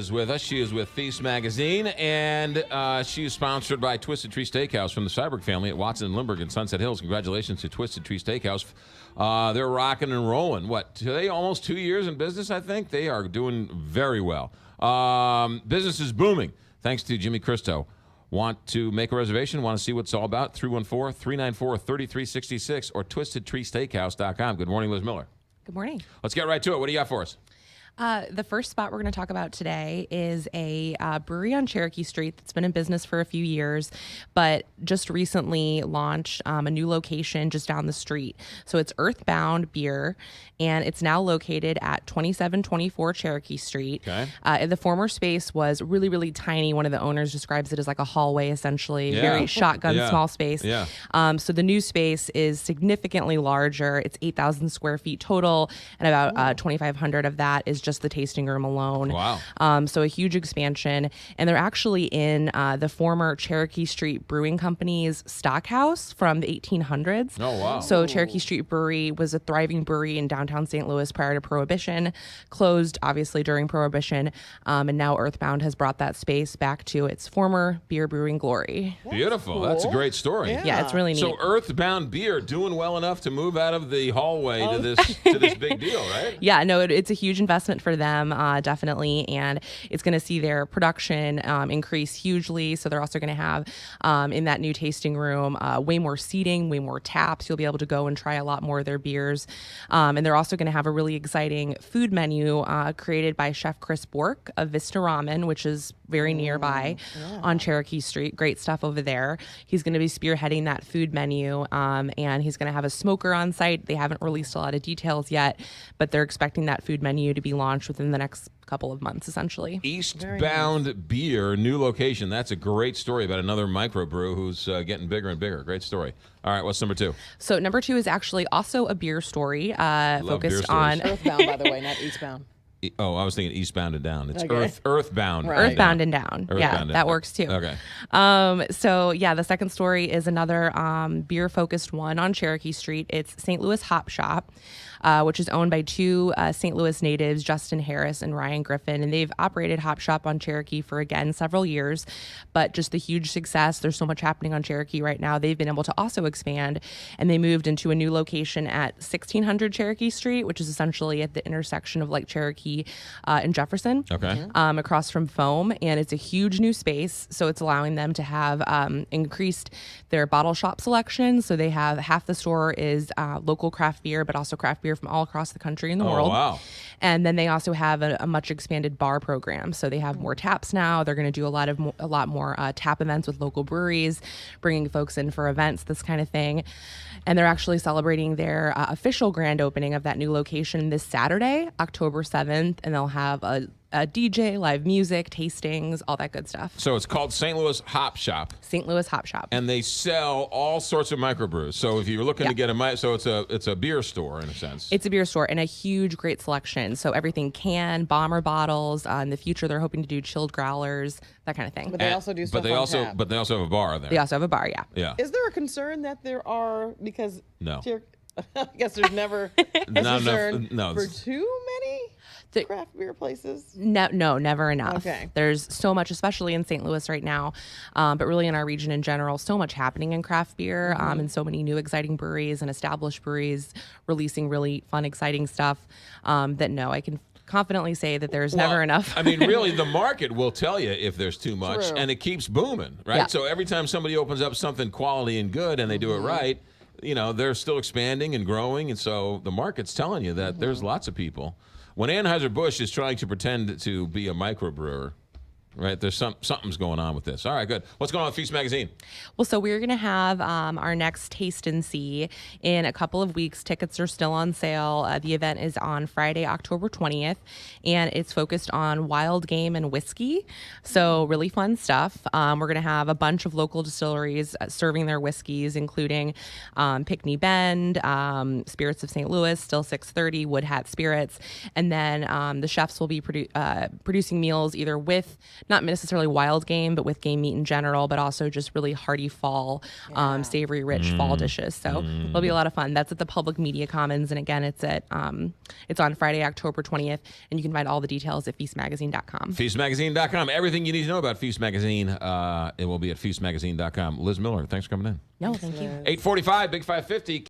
is with us. She is with Feast Magazine, and she is sponsored by Twisted Tree Steakhouse from the Cyberg family at Watson, Lindbergh, and Sunset Hills. Congratulations to Twisted Tree Steakhouse. They're rocking and rolling. What, today almost 2 years in business, I think? They are doing very well. Business is booming, thanks to Jimmy Christo. Want to make a reservation? Want to see what it's all about? 314-394-3366 or twistedtreesteakhouse.com. Good morning, Liz Miller. Good morning. Let's get right to it. What do you got for us? The first spot we're going to talk about today is a brewery on Cherokee Street that's been in business for a few years, but just recently launched a new location just down the street. So it's Earthbound Beer, and it's now located at 2724 Cherokee Street. Okay. The former space was really, really tiny. One of the owners describes it as like a hallway, essentially. Yeah. Very shotgun, small space. Yeah. So the new space is significantly larger. It's 8,000 square feet total, and about 2,500 of that is just the tasting room alone. Wow. So a huge expansion. And they're actually in the former Cherokee Street Brewing Company's stockhouse from the 1800s. Oh, wow. So Cherokee Street Brewery was a thriving brewery in downtown St. Louis prior to Prohibition, closed obviously during Prohibition, and now Earthbound has brought that space back to its former beer brewing glory. Beautiful. Cool. That's a great story. Yeah, it's really neat. So Earthbound Beer doing well enough to move out of the hallway to this big deal, right? Yeah, no, it's a huge investment for them, definitely, and it's going to see their production increase hugely. So they're also going to have in that new tasting room way more seating, way more taps. You'll be able to go and try a lot more of their beers, and they're also going to have a really exciting food menu created by Chef Chris Bork of Vista Ramen, which is very nearby on Cherokee Street. Great stuff over there. He's going to be spearheading that food menu, and he's going to have a smoker on site. They haven't released a lot of details yet, but they're expecting that food menu to be launched within the next couple of months, essentially. Eastbound Beer, new location. That's a great story about another microbrew who's getting bigger and bigger. Great story. All right, what's number two? So number two is actually also a beer story focused beer on Earthbound, by the way, not eastbound. Oh, I was thinking eastbound and down. It's Okay. Earthbound. Right. Earthbound and Down. Earthbound Yeah, and that Down. works too. Okay. So yeah, the second story is another beer-focused one on Cherokee Street. It's St. Louis Hop Shop, which is owned by two St. Louis natives, Justin Harris and Ryan Griffin, and they've operated Hop Shop on Cherokee for, again, several years, but just the huge success. There's so much happening on Cherokee right now. They've been able to also expand, and they moved into a new location at 1600 Cherokee Street, which is essentially at the intersection of like Cherokee and Jefferson. Okay. Across from Foam, and it's a huge new space, so it's allowing them to have increased their bottle shop selection. So they have half the store is local craft beer, but also craft beer from all across the country and the world. Wow. And then they also have a much expanded bar program. So they have more taps now. They're going to do a lot more tap events with local breweries, bringing folks in for events, this kind of thing. And they're actually celebrating their official grand opening of that new location this Saturday, October 7th, and they'll have a DJ, live music, tastings, all that good stuff. So it's called St. Louis Hop Shop. St. Louis Hop Shop. And they sell all sorts of microbrews. So if you're looking to get so it's a beer store in a sense. It's a beer store and a huge, great selection. So everything bomber bottles. In the future, they're hoping to do chilled growlers, that kind of thing. But they also do stuff on tap. But they also have a bar there. They also have a bar, yeah. Yeah. Is there a concern that there are, because No. I guess there's never a concern for too many craft beer places? No, never enough. Okay. There's so much, especially in St. Louis right now, but really in our region in general, so much happening in craft beer, and so many new exciting breweries and established breweries releasing really fun, exciting stuff that I can confidently say that there's never enough. I mean, really, the market will tell you if there's too much, True. and it keeps booming, right? Yeah. So every time somebody opens up something quality and good and they do it right, they're still expanding and growing, and so the market's telling you that there's lots of people. When Anheuser-Busch is trying to pretend to be a microbrewer, right, there's something's going on with this. All right, good. What's going on with Feast Magazine? Well, so we're going to have our next Taste and See in a couple of weeks. Tickets are still on sale. The event is on Friday, October 20th, and it's focused on wild game and whiskey. So really fun stuff. We're going to have a bunch of local distilleries serving their whiskeys, including Pickney Bend, Spirits of St. Louis, Still 630, Wood Hat Spirits. And then the chefs will be producing meals either with not necessarily wild game, but with game meat in general, but also just really hearty fall, savory, rich fall dishes. So it'll be a lot of fun. That's at the Public Media Commons. And again, it's on Friday, October 20th. And you can find all the details at feastmagazine.com. Feastmagazine.com. Everything you need to know about Feast Magazine, it will be at feastmagazine.com. Liz Miller, thanks for coming in. No, thank you. 8:45, Big 550.